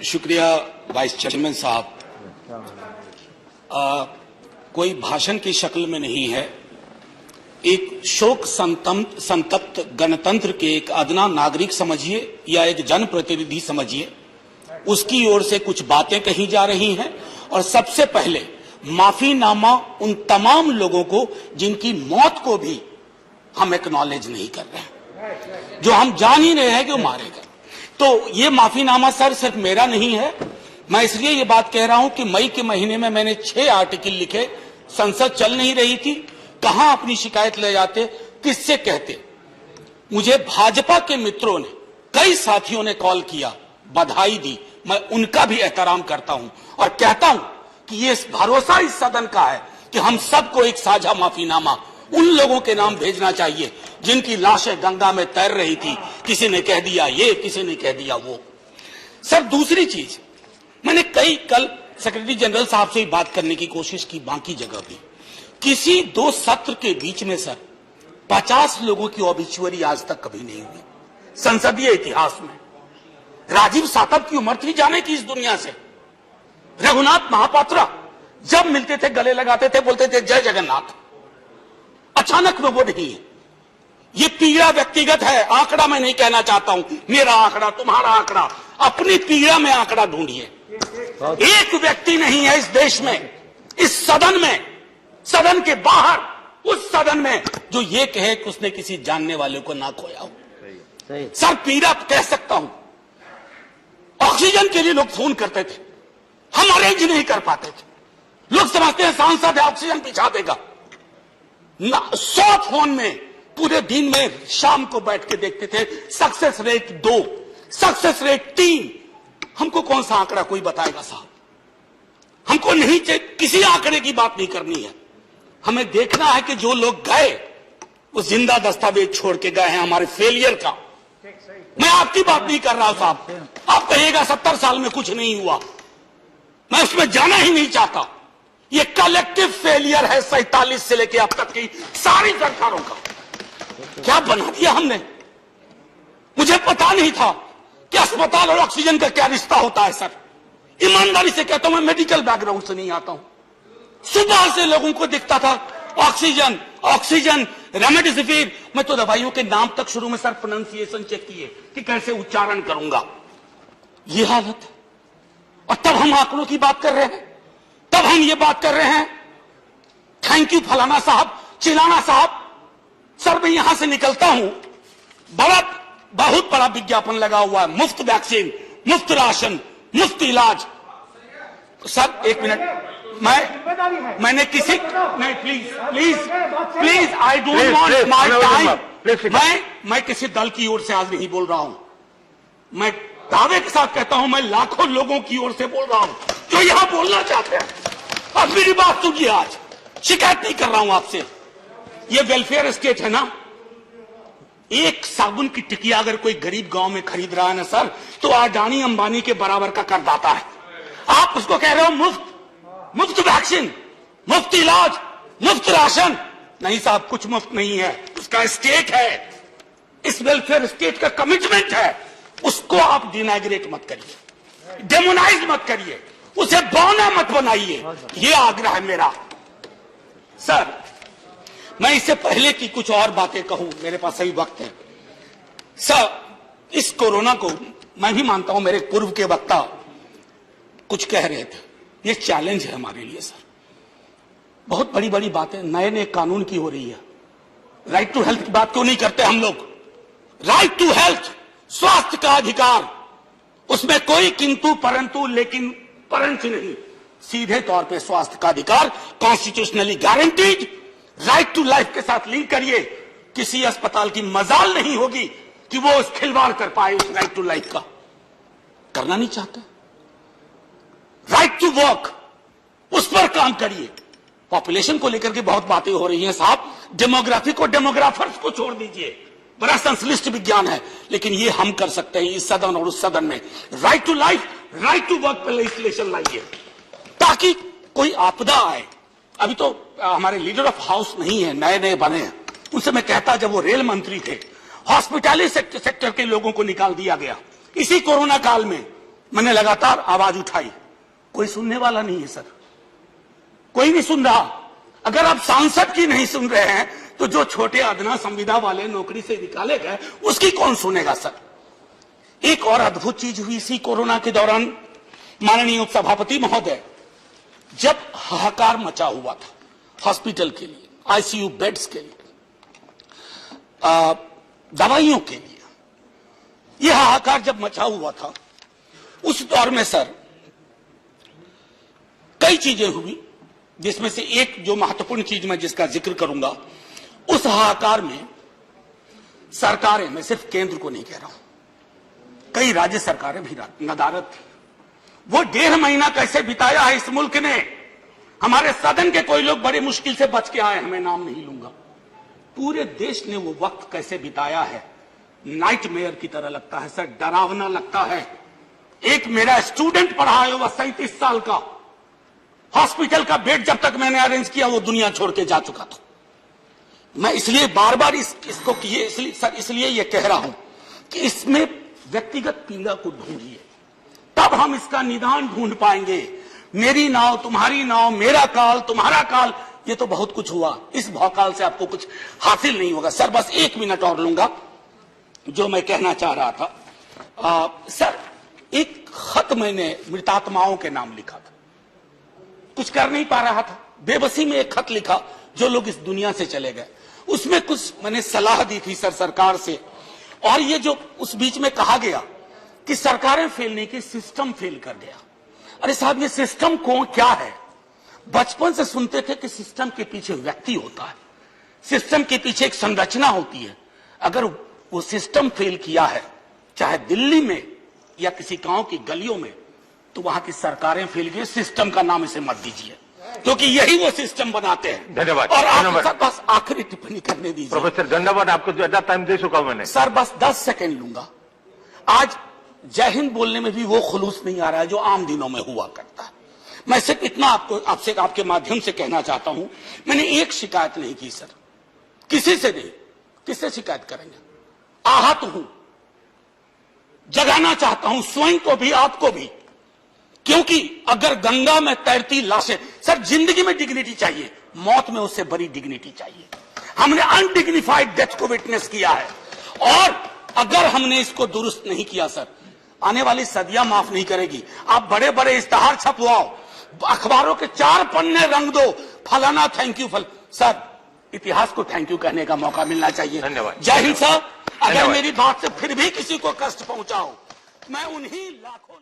शुक्रिया vice chairman साहब। कोई भाषण की शक्ल में नहीं है, एक शोक संतप्त गणतंत्र के एक अदना नागरिक समझिए या एक जनप्रतिनिधि समझिए, उसकी ओर से कुछ बातें कही जा रही हैं। और सबसे पहले माफीनामा उन तमाम लोगों को जिनकी मौत को भी हम एक्नॉलेज नहीं कर रहे हैं, जो हम जान ही रहे हैं कि वो मारे गए। तो ये माफीनामा सर सिर्फ मेरा नहीं है। मैं इसलिए ये बात कह रहा हूं कि मई के महीने में मैंने 6 आर्टिकल लिखे, संसद चल नहीं रही थी, कहां अपनी शिकायत ले जाते, किससे कहते। मुझे भाजपा के मित्रों ने, कई साथियों ने कॉल किया, बधाई दी, मैं उनका भी एहतराम करता हूं और कहता हूं कि ये भरोसा इस सदन का है कि हम सबको एक साझा माफीनामा उन लोगों के नाम भेजना चाहिए जिनकी लाशें गंगा में तैर रही थी। किसी ने कह दिया ये, किसी ने कह दिया वो। सर दूसरी चीज, मैंने कल सेक्रेटरी जनरल साहब से बात करने की कोशिश की, बाकी जगह भी किसी 2 सत्र के बीच में सर 50 लोगों की ऑबिचुअरी आज तक कभी नहीं हुई संसदीय इतिहास में। राजीव सातव की उम्र थी जाने की इस दुनिया से। रघुनाथ महापात्रा जब मिलते थे गले लगाते थे, बोलते थे जय जगन्नाथ। अचानक में वो नहीं है। ये पीड़ा व्यक्तिगत है, आंकड़ा मैं नहीं कहना चाहता हूं, मेरा आंकड़ा, तुम्हारा आंकड़ा, अपनी पीड़ा में आंकड़ा ढूंढिए। एक व्यक्ति नहीं है इस देश में, इस सदन में, सदन के बाहर, उस सदन में जो ये कहे कि उसने किसी जानने वाले को ना खोया हो। सर पीड़ा कह सकता हूं। ऑक्सीजन के लिए लोग फोन करते थे, हम अरेंज नहीं कर पाते थे। लोग समझते हैं सांसद है, ऑक्सीजन पिछा देगा। 100 फोन में पूरे दिन में शाम को बैठ के देखते थे, सक्सेस रेट 2, सक्सेस रेट 3। हमको कौन सा आंकड़ा कोई बताएगा साहब? हमको नहीं चाहिए, किसी आंकड़े की बात नहीं करनी है। हमें देखना है कि जो लोग गए वो जिंदा दस्तावेज छोड़ के गए हैं हमारे फेलियर का। मैं आपकी बात नहीं कर रहा हूं साहब, आप कहिएगा 70 साल में कुछ नहीं हुआ, मैं उसमें जाना ही नहीं चाहता। ये कलेक्टिव फेलियर है 47 से लेकर अब तक की सारी सरकारों का। क्या बना दिया हमने? मुझे पता नहीं था कि अस्पताल और ऑक्सीजन का क्या रिश्ता होता है सर। ईमानदारी से कहता हूं, मैं मेडिकल बैकग्राउंड से नहीं आता हूं। सुबह से लोगों को दिखता था ऑक्सीजन ऑक्सीजन, रेमडेसिविर। मैं तो दवाइयों के नाम तक शुरू में सर प्रोनाउंसिएशन चेक किए कि कैसे उच्चारण करूंगा। ये हालत है। और तब हम आंकड़ों की बात कर रहे हैं, तब हम ये बात कर रहे हैं थैंक यू फलाना साहब, चिलाना साहब। सर मैं यहां से निकलता हूं, बहुत बड़ा विज्ञापन लगा हुआ है, मुफ्त वैक्सीन, मुफ्त राशन, मुफ्त इलाज। सर एक मिनट, मैंने किसी नहीं, please I don't want my time. मैं किसी दल की ओर से आज नहीं बोल रहा हूं, मैं दावे के साथ कहता हूं, मैं लाखों लोगों की ओर से बोल रहा हूं जो यहां बोलना चाहते हैं। अब मेरी बात सुनिए, आज शिकायत नहीं कर रहा हूं आपसे। ये वेलफेयर स्टेट है ना, एक साबुन की टिकिया अगर कोई गरीब गांव में खरीद रहा है ना सर, तो अडानी अंबानी के बराबर का करदाता है। आप उसको कह रहे हो मुफ्त वैक्सीन, मुफ्त इलाज, मुफ्त राशन। नहीं साहब, कुछ मुफ्त नहीं है, उसका स्टेट है, इस वेलफेयर स्टेट का कमिटमेंट है। उसको आप डिनाग्रेट मत करिए, डेमोनाइज मत करिए, उसे बौना मत बनाइए, ये आग्रह है मेरा। सर मैं इससे पहले की कुछ और बातें कहूं, मेरे पास सही वक्त है। सर इस कोरोना को मैं भी मानता हूं, मेरे पूर्व के वक्ता कुछ कह रहे थे, ये चैलेंज है हमारे लिए सर। बहुत बड़ी बड़ी बातें नए कानून की हो रही है। राइट टू हेल्थ की बात क्यों नहीं करते हम लोग? राइट टू हेल्थ, स्वास्थ्य का अधिकार, उसमें कोई किंतु परंतु लेकिन परंच नहीं, सीधे तौर पे स्वास्थ्य का अधिकार constitutionally guaranteed. Right to life के साथ लिंक करिए, किसी अस्पताल की मजाल नहीं होगी कि वो उस खिलवाड़ कर पाए उस राइट टू लाइफ का। करना नहीं चाहते। राइट टू वर्क, उस पर काम करिए। पॉपुलेशन को लेकर के बहुत बातें हो रही हैं साहब, डेमोग्राफी को डेमोग्राफर्स को छोड़ दीजिए, बड़ा संश्लिष्ट विज्ञान है, लेकिन ये हम कर सकते हैं इस सदन और उस सदन में। Right to life, right to work पर लेजिस्लेशन लाइए ताकि कोई आपदा आए। अभी तो हमारे लीडर ऑफ हाउस नहीं है, नए बने हैं, उनसे मैं कहता, जब वो रेल मंत्री थे, हॉस्पिटैलिटी सेक्टर के लोगों को निकाल दिया गया इसी कोरोना काल में, मैंने लगातार आवाज उठाई, कोई सुनने वाला नहीं है सर, कोई नहीं सुन रहा। अगर आप सांसद की नहीं सुन रहे हैं तो जो छोटे अदना संविदा वाले नौकरी से निकाले गए उसकी कौन सुनेगा सर। एक और अद्भुत चीज हुई इसी कोरोना के दौरान, माननीय उपसभापति महोदय, जब हाहाकार मचा हुआ था हॉस्पिटल के लिए, आईसीयू बेड्स के लिए, दवाइयों के लिए, यह हाहाकार जब मचा हुआ था उस दौर में सर कई चीजें हुई, जिसमें से एक जो महत्वपूर्ण चीज मैं जिसका जिक्र करूंगा, उस हाहाकार में सरकारें, मैं सिर्फ केंद्र को नहीं कह रहा हूं, कई राज्य सरकारें भी नदारद थी। वो 1.5 महीना कैसे बिताया है इस मुल्क ने। हमारे सदन के कोई लोग बड़े मुश्किल से बच के आए, मैं नाम नहीं लूंगा। पूरे देश ने वो वक्त कैसे बिताया है, नाइटमेयर की तरह लगता है सर, डरावना लगता है। एक मेरा स्टूडेंट पढ़ा है, वह 37 साल का, हॉस्पिटल का बेड जब तक मैंने अरेंज किया वो दुनिया छोड़ के जा चुका था। मैं इसलिए बार बार इसको इसलिए ये कह रहा हूं कि इसमें व्यक्तिगत पीड़ा को ढूंढिए, तब हम इसका निदान ढूंढ पाएंगे। मेरी नाव तुम्हारी नाव, मेरा काल तुम्हारा काल, ये तो बहुत कुछ हुआ, इस भौकाल से आपको कुछ हासिल नहीं होगा। सर बस 1 मिनट और लूंगा, जो मैं कहना चाह रहा था। सर एक खत मैंने मृतात्माओं के नाम लिखा था, कुछ कर नहीं पा रहा था, बेबसी में एक खत लिखा, जो लोग इस दुनिया से चले गए। उसमें कुछ मैंने सलाह दी थी सर सरकार से, और ये जो उस बीच में कहा गया कि सरकारें फेल नहीं की, सिस्टम फेल कर गया। अरे साहब, ये सिस्टम कौन क्या है? बचपन से सुनते थे कि सिस्टम के पीछे व्यक्ति होता है, सिस्टम के पीछे एक संरचना होती है। अगर वो सिस्टम फेल किया है, चाहे दिल्ली में या किसी गांव की गलियों में, तो वहां की सरकारें फेल गई। सिस्टम का नाम इसे मत दीजिए, क्योंकि यही वो सिस्टम बनाते हैं। धन्यवाद। और आप बस आखिरी टिप्पणी करने दीजिए। प्रोफेसर धन्यवाद, आपको ज्यादा टाइम दे चुका हूं मैंने। सर बस 10 सेकंड लूंगा। आज जय हिंद बोलने में भी वो खुलूस नहीं आ रहा है जो आम दिनों में हुआ करता है। मैं सिर्फ इतना आपसे आपके माध्यम से कहना चाहता हूं, मैंने एक शिकायत नहीं की सर, किसी से नहीं। किससे शिकायत करेंगे? आहत हूं, जगाना चाहता हूं स्वयं को भी, आपको भी, क्योंकि अगर गंगा में तैरती लाशें, सर जिंदगी में डिग्निटी चाहिए, मौत में उससे बड़ी डिग्निटी चाहिए। हमने अनडिग्निफाइड डेथ को विटनेस किया है, और अगर हमने इसको दुरुस्त नहीं किया सर, आने वाली सदियां माफ नहीं करेगी। आप बड़े बड़े इश्तहार छपवाओ, अखबारों के 4 पन्ने रंग दो, फलाना थैंक यू सर, इतिहास को थैंक यू कहने का मौका मिलना चाहिए। धन्यवाद। जय हिंद सर। अगर मेरी बात से फिर भी किसी को कष्ट पहुंचा हो, मैं उन्हीं लाखों